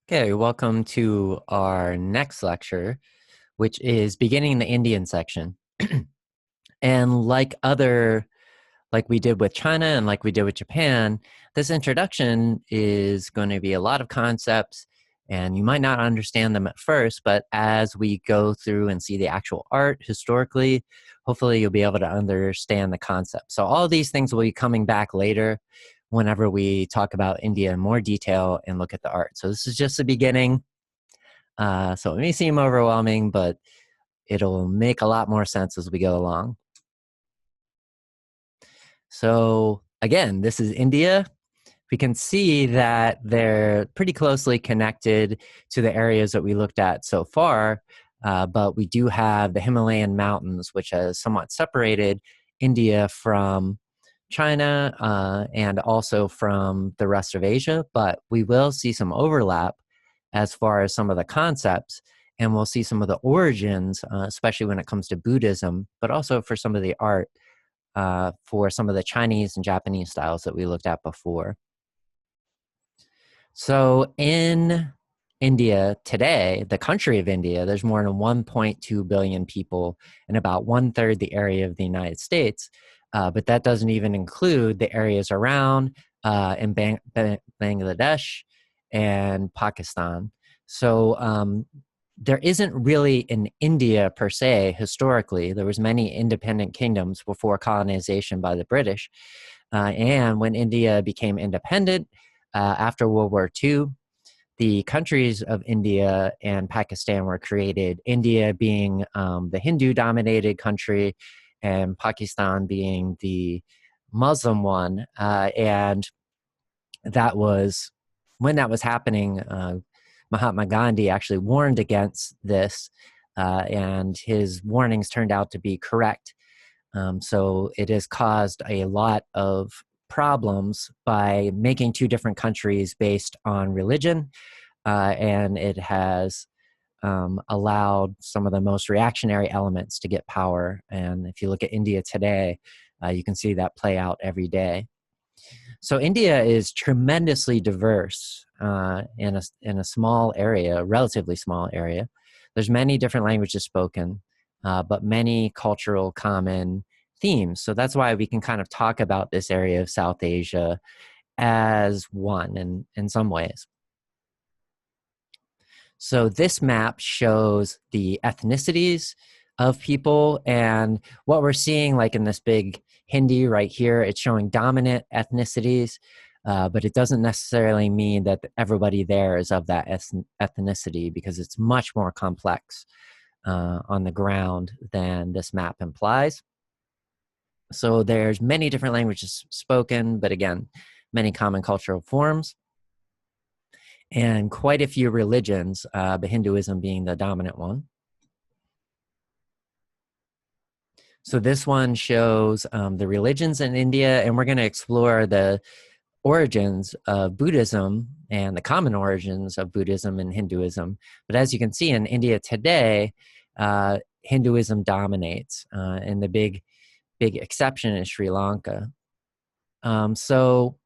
Okay, welcome to our next lecture, which is beginning the Indian section. And like we did with China and like we did with Japan, this introduction is going to be a lot of concepts, and you might not understand them at first, but as we go through and see the actual art historically, hopefully you'll be able to understand the concept. So all of these things will be coming back later whenever we talk about India in more detail and look at the art. So this is just the beginning. So it may seem overwhelming, but it'll make a lot more sense as we go along. So again, this is India. We can see that they're pretty closely connected to the areas that we looked at so far, but we do have the Himalayan mountains, which has somewhat separated India from China and also from the rest of Asia, but we will see some overlap as far as some of the concepts, and we'll see some of the origins, especially when it comes to Buddhism, but also for some of the art for some of the Chinese and Japanese styles that we looked at before. So in India today, the country of India, there's more than 1.2 billion people and about 1/3 the area of the United States. But that doesn't even include the areas around in Bangladesh and Pakistan. So there isn't really an India per se historically. There was many independent kingdoms before colonization by the British. And when India became independent, after World War II, the countries of India and Pakistan were created, India being the Hindu-dominated country and Pakistan being the Muslim one. And that was, when that was happening, Mahatma Gandhi actually warned against this, and his warnings turned out to be correct. So it has caused a lot of problems by making two different countries based on religion, and it has allowed some of the most reactionary elements to get power. And if you look at India today, you can see that play out every day. So India is tremendously diverse in a small area, a relatively small area. There's many different languages spoken, but many cultural common themes. So that's why we can kind of talk about this area of South Asia as one in some ways. So this map shows the ethnicities of people, and what we're seeing, like in this big Hindi right here, it's showing dominant ethnicities, but it doesn't necessarily mean that everybody there is of that ethnicity, because it's much more complex on the ground than this map implies. So there's many different languages spoken, but again, many common cultural forms, and quite a few religions, but Hinduism being the dominant one. So this one shows the religions in India, and we're going to explore the origins of Buddhism and the common origins of Buddhism and Hinduism. But as you can see in India today, Hinduism dominates, and the big exception is Sri Lanka. So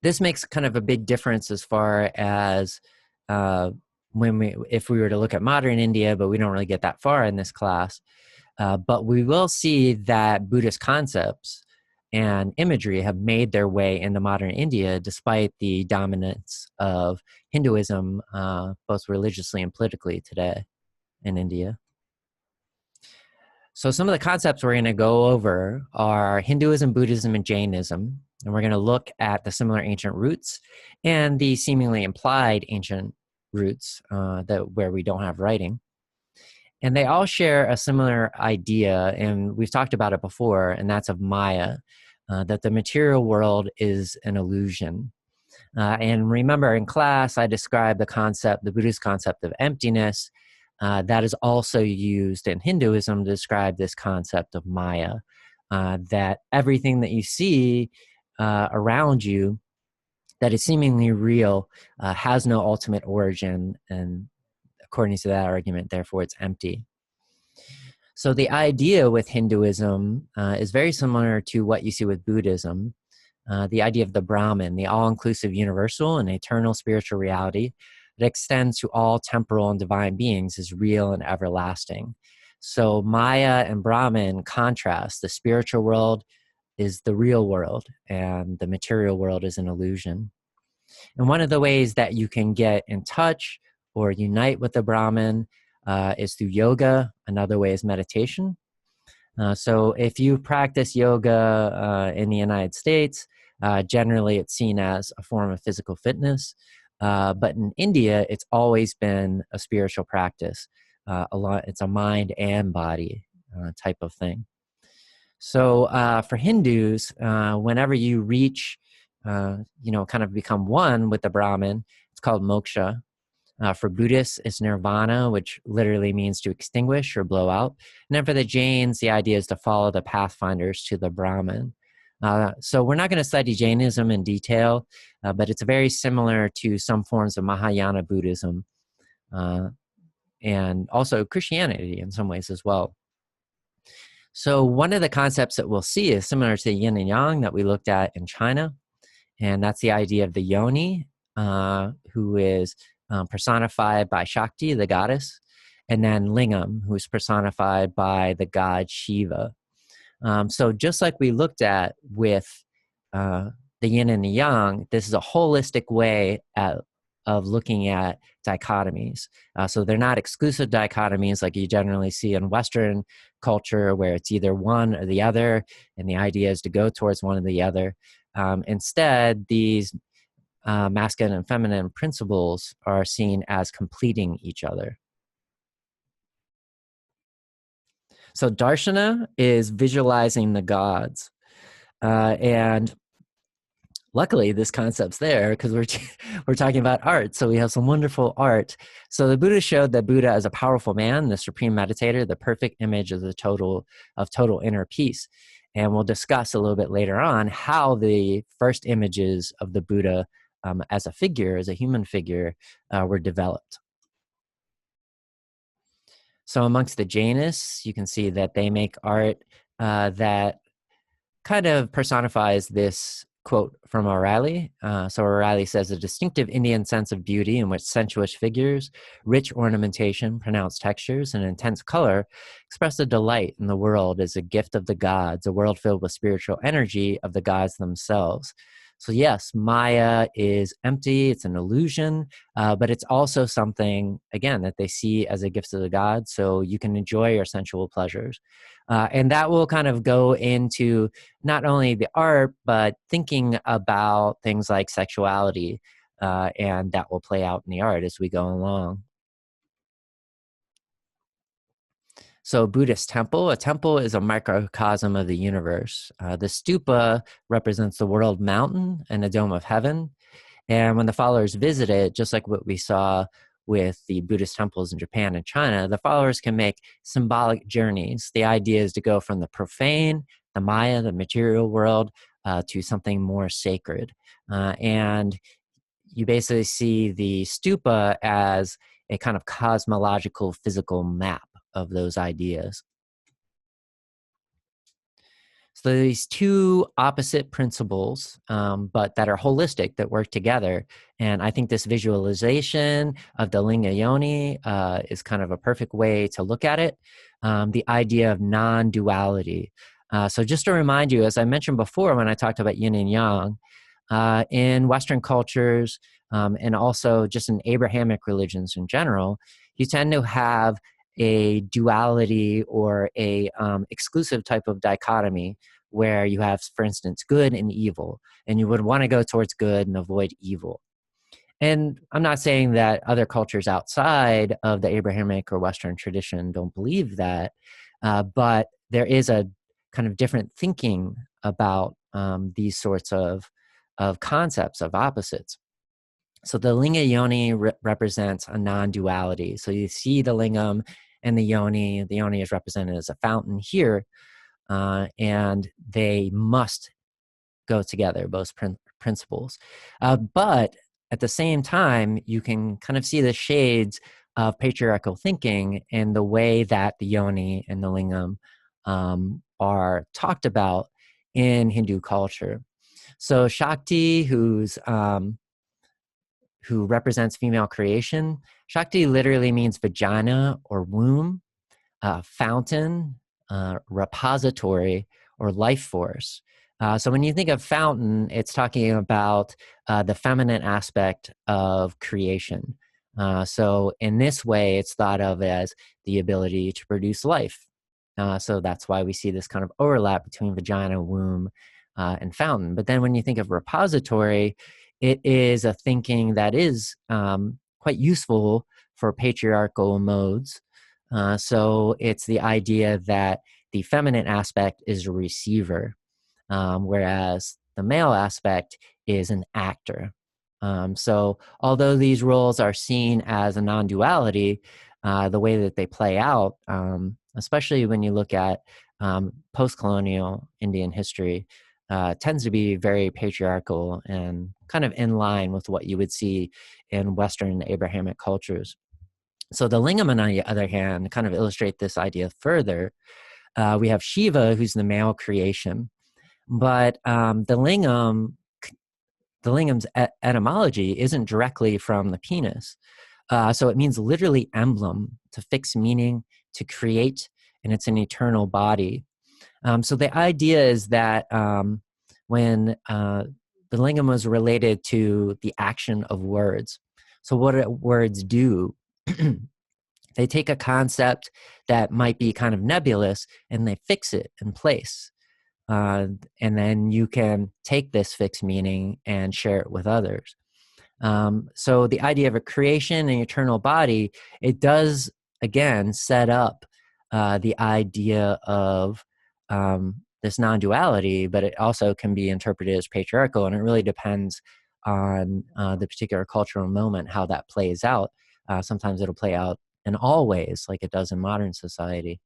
this makes kind of a big difference as far as if we were to look at modern India, but we don't really get that far in this class. But we will see that Buddhist concepts and imagery have made their way into modern India despite the dominance of Hinduism, both religiously and politically today in India. So some of the concepts we're going to go over are Hinduism, Buddhism, and Jainism. And we're going to look at the similar ancient roots and the seemingly implied ancient roots where we don't have writing. And they all share a similar idea, and we've talked about it before, and that's of Maya, that the material world is an illusion. And remember, in class, I described the Buddhist concept of emptiness. That is also used in Hinduism to describe this concept of Maya, that everything that you see around you that is seemingly real has no ultimate origin, and according to that argument, therefore it's empty. So the idea with Hinduism is very similar to what you see with Buddhism. the idea of the Brahman, the all-inclusive universal and eternal spiritual reality that extends to all temporal and divine beings, is real and everlasting. So Maya and Brahman contrast. The spiritual world is the real world, and the material world is an illusion. And one of the ways that you can get in touch or unite with the Brahman is through yoga. Another way is meditation. So if you practice yoga in the United States, generally it's seen as a form of physical fitness. But in India, it's always been a spiritual practice. It's a mind and body type of thing. So for Hindus, whenever you reach, kind of become one with the Brahman, it's called moksha. For Buddhists, it's nirvana, which literally means to extinguish or blow out. And then for the Jains, the idea is to follow the pathfinders to the Brahman. So we're not going to study Jainism in detail, but it's very similar to some forms of Mahayana Buddhism and also Christianity in some ways as well. So one of the concepts that we'll see is similar to the yin and yang that we looked at in China, and that's the idea of the yoni, who is personified by Shakti, the goddess, and then Lingam, who is personified by the god Shiva. So just like we looked at with the yin and the yang, this is a holistic way of looking at dichotomies. So they're not exclusive dichotomies like you generally see in Western culture, where it's either one or the other, and the idea is to go towards one or the other. Instead, these masculine and feminine principles are seen as completing each other. So darshana is visualizing the gods. And luckily, this concept's there because we're talking about art. So we have some wonderful art. So the Buddha showed that Buddha is a powerful man, the supreme meditator, the perfect image of the total inner peace. And we'll discuss a little bit later on how the first images of the Buddha as a figure, as a human figure, were developed. So amongst the Jainists, you can see that they make art that kind of personifies this quote from O'Reilly. So O'Reilly says, a distinctive Indian sense of beauty in which sensuous figures, rich ornamentation, pronounced textures, and intense color express a delight in the world as a gift of the gods, a world filled with spiritual energy of the gods themselves. So yes, Maya is empty, it's an illusion, but it's also something, again, that they see as a gift of the gods, so you can enjoy your sensual pleasures. And that will kind of go into not only the art, but thinking about things like sexuality, and that will play out in the art as we go along. So Buddhist temple, a temple is a microcosm of the universe. The stupa represents the world mountain and a dome of heaven. And when the followers visit it, just like what we saw with the Buddhist temples in Japan and China, the followers can make symbolic journeys. The idea is to go from the profane, the Maya, the material world, to something more sacred. And you basically see the stupa as a kind of cosmological physical map of those ideas. So these two opposite principles, but that are holistic, that work together. And I think this visualization of the Linga Yoni is kind of a perfect way to look at it. The idea of non-duality. So just to remind you, as I mentioned before when I talked about yin and yang, in Western cultures and also just in Abrahamic religions in general, you tend to have a duality or a exclusive type of dichotomy where you have, for instance, good and evil, and you would want to go towards good and avoid evil. And I'm not saying that other cultures outside of the Abrahamic or Western tradition don't believe that, but there is a kind of different thinking about these sorts of concepts, of opposites. So the Linga Yoni represents a non-duality. So you see the lingam and the yoni. The yoni is represented as a fountain here, and they must go together, both principles. But at the same time, you can kind of see the shades of patriarchal thinking in the way that the yoni and the lingam are talked about in Hindu culture. So Shakti, who represents female creation, Shakti literally means vagina or womb, fountain, repository, or life force. So when you think of fountain, it's talking about the feminine aspect of creation. So in this way, it's thought of as the ability to produce life. So that's why we see this kind of overlap between vagina, womb, and fountain. But then when you think of repository, it is a thinking that is quite useful for patriarchal modes. So it's the idea that the feminine aspect is a receiver, whereas the male aspect is an actor. So although these roles are seen as a non-duality, the way that they play out, especially when you look at post-colonial Indian history, tends to be very patriarchal and kind of in line with what you would see in Western Abrahamic cultures. So the lingam, on the other hand, kind of illustrate this idea further. We have Shiva, who's the male creation, but the lingam's etymology isn't directly from the penis. So it means literally emblem, to fix meaning, to create, and it's an eternal body. So the idea is that when the lingam was related to the action of words, so what do words do? They take a concept that might be kind of nebulous and they fix it in place. And then you can take this fixed meaning and share it with others. So the idea of a creation and eternal body, it does, again, set up the idea of this non-duality, but it also can be interpreted as patriarchal, and it really depends on the particular cultural moment, how that plays out. Sometimes it'll play out in all ways, like it does in modern society.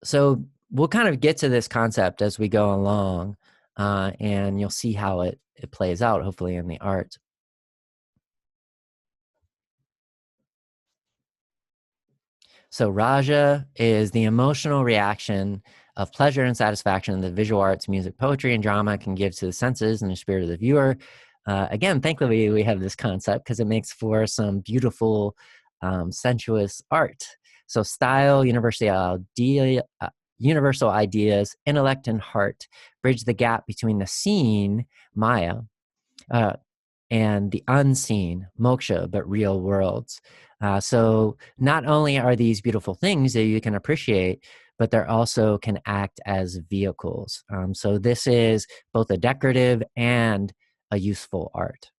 So we'll kind of get to this concept as we go along, and you'll see how it plays out, hopefully, in the art. So Raja is the emotional reaction of pleasure and satisfaction that visual arts, music, poetry, and drama can give to the senses and the spirit of the viewer. Again, thankfully, we have this concept because it makes for some beautiful, sensuous art. So style, universal ideas, intellect, and heart bridge the gap between the seen, Maya, and the unseen, moksha, but real worlds. So not only are these beautiful things that you can appreciate, but they also can act as vehicles. So this is both a decorative and a useful art.